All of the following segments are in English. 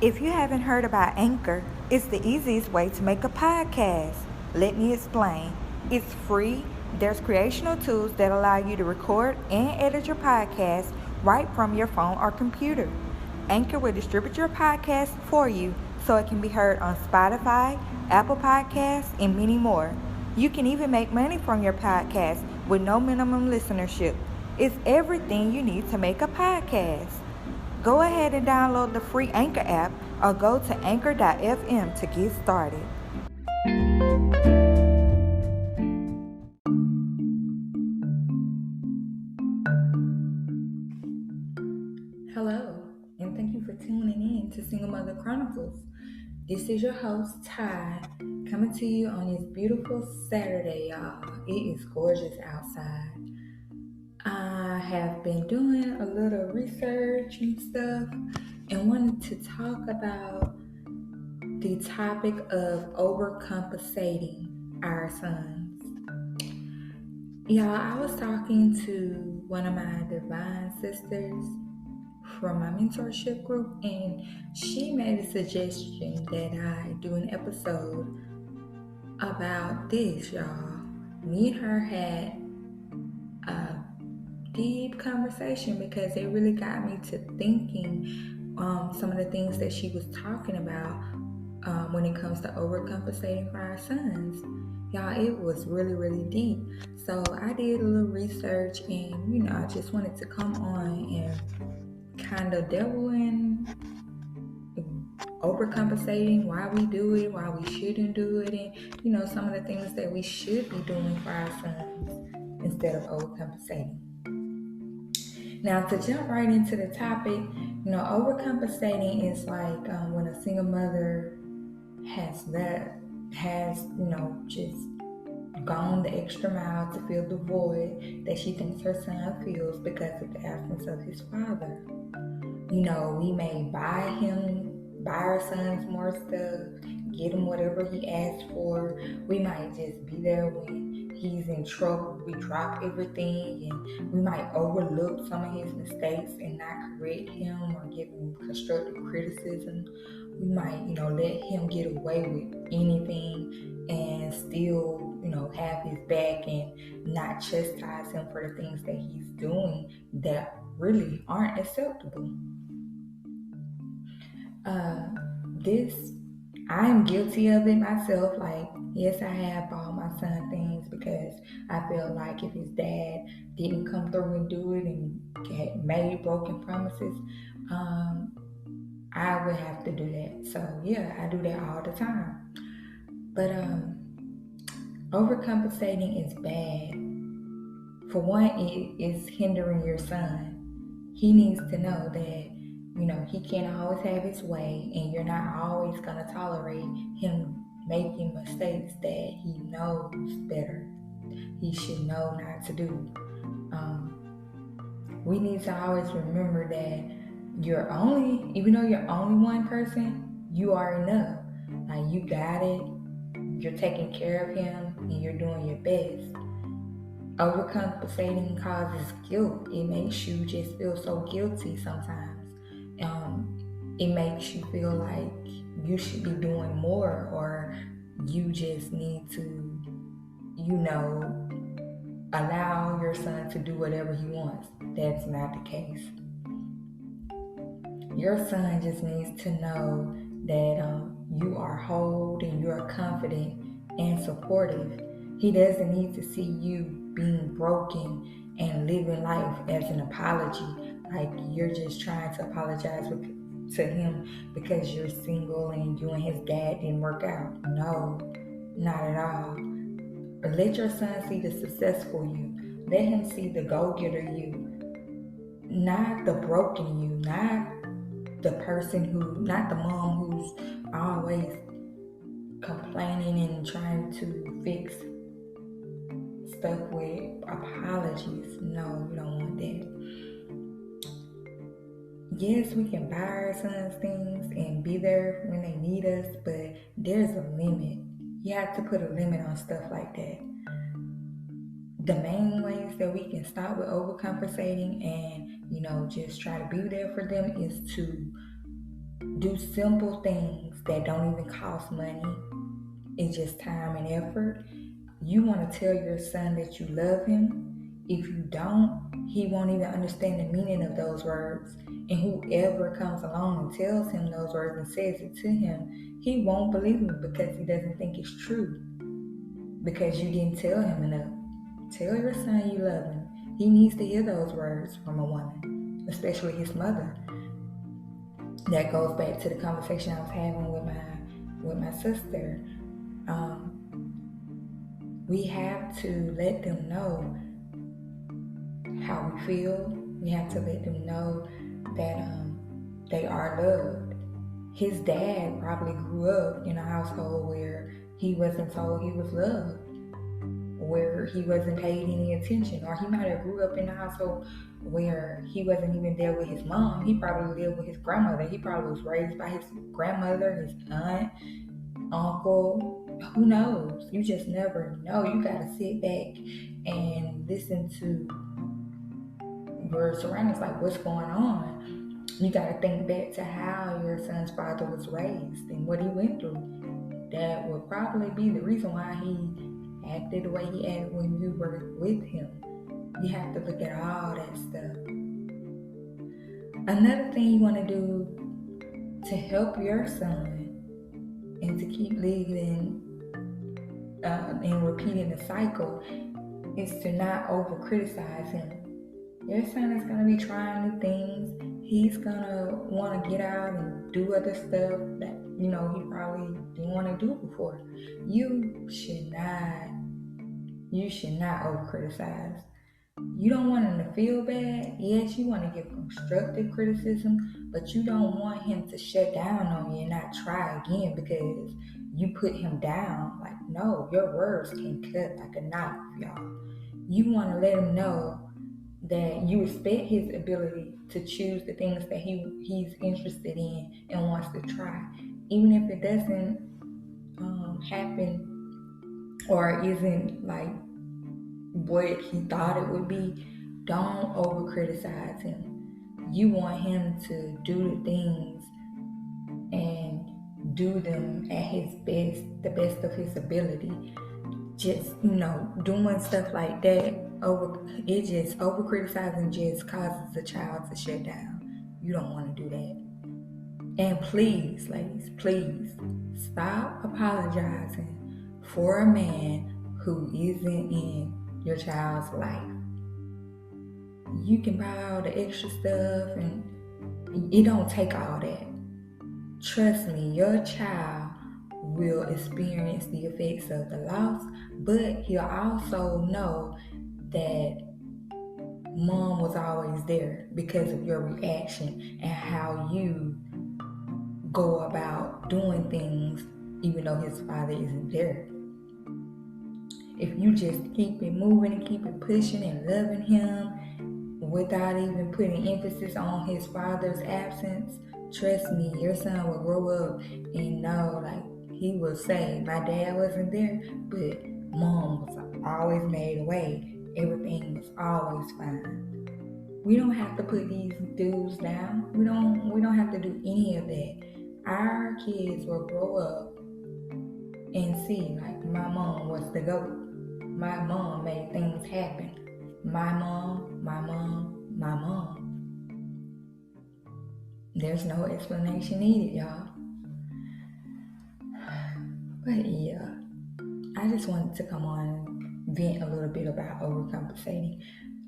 If you haven't heard about Anchor, it's the easiest way to make a podcast. Let me explain. It's free. There's creational tools that allow you to record and edit your podcast right from your phone or computer. Anchor will distribute your podcast for you so it can be heard on Spotify, Apple Podcasts, and many more. You can even make money from your podcast with no minimum listenership. It's everything you need to make a podcast. Go ahead and download the free Anchor app or go to anchor.fm to get started. Hello, and thank you for tuning in to Single Mother Chronicles. This is your host, Ty, coming to you on this beautiful Saturday, y'all. It is gorgeous outside. I have been doing a little research and stuff and wanted to talk about the topic of overcompensating our sons. Y'all, I was talking to one of my divine sisters from my mentorship group, and she made a suggestion that I do an episode about this, y'all. Me and her had a deep conversation because it really got me to thinking some of the things that she was talking about when it comes to overcompensating for our sons. Y'all, it was really, really deep. So I did a little research, and I just wanted to come on and kind of devil in overcompensating, why we do it, why we shouldn't do it, and some of the things that we should be doing for our sons instead of overcompensating. Now, to jump right into the topic, overcompensating is like when a single mother has just gone the extra mile to fill the void that she thinks her son feels because of the absence of his father. We may buy our sons more stuff, get him whatever he asks for. We might just be there when he's in trouble. We drop everything, and we might overlook some of his mistakes and not correct him or give him constructive criticism. We might, let him get away with anything and still, have his back and not chastise him for the things that he's doing that really aren't acceptable. I am guilty of it myself. Like, yes, I have bought my son things because I feel like if his dad didn't come through and do it and had made broken promises, I would have to do that. So yeah, I do that all the time. But overcompensating is bad. For one, it is hindering your son. He needs to know that he can't always have his way, and you're not always going to tolerate him making mistakes that he knows better he should know not to do. We need to always remember that even though you're only one person, you are enough. Like, you got it, you're taking care of him, and you're doing your best. Overcompensating causes guilt. It makes you just feel so guilty sometimes. It makes you feel like you should be doing more, or you just need to, allow your son to do whatever he wants. That's not the case. Your son just needs to know that you are whole and you are confident and supportive. He doesn't need to see you being broken and living life as an apology, like you're just trying to apologize to him because you're single and you and his dad didn't work out. No, not at all. Let your son see the successful you. Let him see the go-getter you, not the broken you, not the mom who's always complaining and trying to fix stuff with apologies. No, you don't want that. Yes, we can buy our sons things and be there when they need us, but there's a limit. You have to put a limit on stuff like that. The main ways that we can stop with overcompensating and, just try to be there for them is to Do simple things that don't even cost money. It's just time and effort. You want to tell your son that you love him. If you don't, he won't even understand the meaning of those words. And whoever comes along and tells him those words and says it to him, he won't believe it because he doesn't think it's true. Because you didn't tell him enough. Tell your son you love him. He needs to hear those words from a woman, especially his mother. That goes back to the conversation I was having with my sister. Um, we have to let them know how we feel. We have to let them know that they are loved. His dad probably grew up in a household where he wasn't told he was loved, where he wasn't paid any attention, or he might have grew up in a household where he wasn't even there with his mom. He probably lived with his grandmother. He probably was raised by his grandmother, his aunt, uncle. Who knows? You just never know. You gotta sit back and listen to your surroundings, like what's going on. You gotta think back to how your son's father was raised and what he went through. That would probably be the reason why he acted the way he acted when you were with him. You have to look at all that stuff. Another thing you want to do to help your son and to keep living and repeating the cycle is to not over criticize him. Your son is going to be trying new things. He's going to want to get out and do other stuff that, he probably didn't want to do before. You should not over criticize. You don't want him to feel bad. Yes, you want to give constructive criticism, but you don't want him to shut down on you and not try again because you put him down. Like, no, your words can cut like a knife, y'all. You want to let him know that you respect his ability to choose the things that he's interested in and wants to try. Even if it doesn't happen or isn't like what he thought it would be, don't over criticize him. You want him to do the things and do them at his best, the best of his ability. Just, doing stuff like that, over criticizing just causes the child to shut down. You don't want to do that. And please, ladies, please stop apologizing for a man who isn't in your child's life. You can buy all the extra stuff and it don't take all that. Trust me, your child will experience the effects of the loss, but he'll also know that mom was always there because of your reaction and how you go about doing things even though his father isn't there. If you just keep it moving and keep it pushing and loving him without even putting emphasis on his father's absence, trust me, your son will grow up and know, like, he will say, my dad wasn't there, but mom was always made a way. Everything was always fine. We don't have to put these dudes down. We don't have to do any of that. Our kids will grow up and see, like, my mom was the GOAT. My mom made things happen. My mom, my mom, my mom. There's no explanation needed, y'all. But yeah, I just wanted to come on and vent a little bit about overcompensating.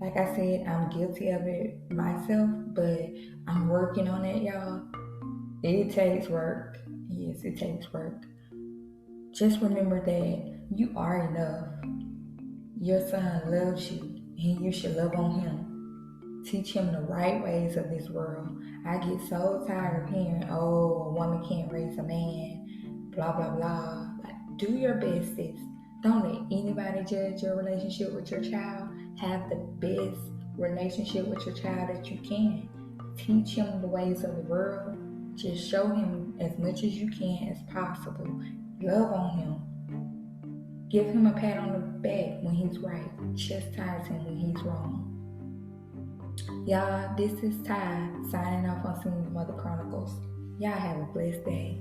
Like I said, I'm guilty of it myself, but I'm working on it, y'all. It takes work. Yes, it takes work. Just remember that you are enough. Your son loves you, and you should love on him. Teach him the right ways of this world. I get so tired of hearing, oh, a woman can't raise a man, blah, blah, blah. Like, do your best, sis. Don't let anybody judge your relationship with your child. Have the best relationship with your child that you can. Teach him the ways of the world. Just show him as much as you can as possible. Love on him. Give him a pat on the back when he's right. Chastise him when he's wrong. Y'all, this is Ty signing off on Single Mother Chronicles. Y'all have a blessed day.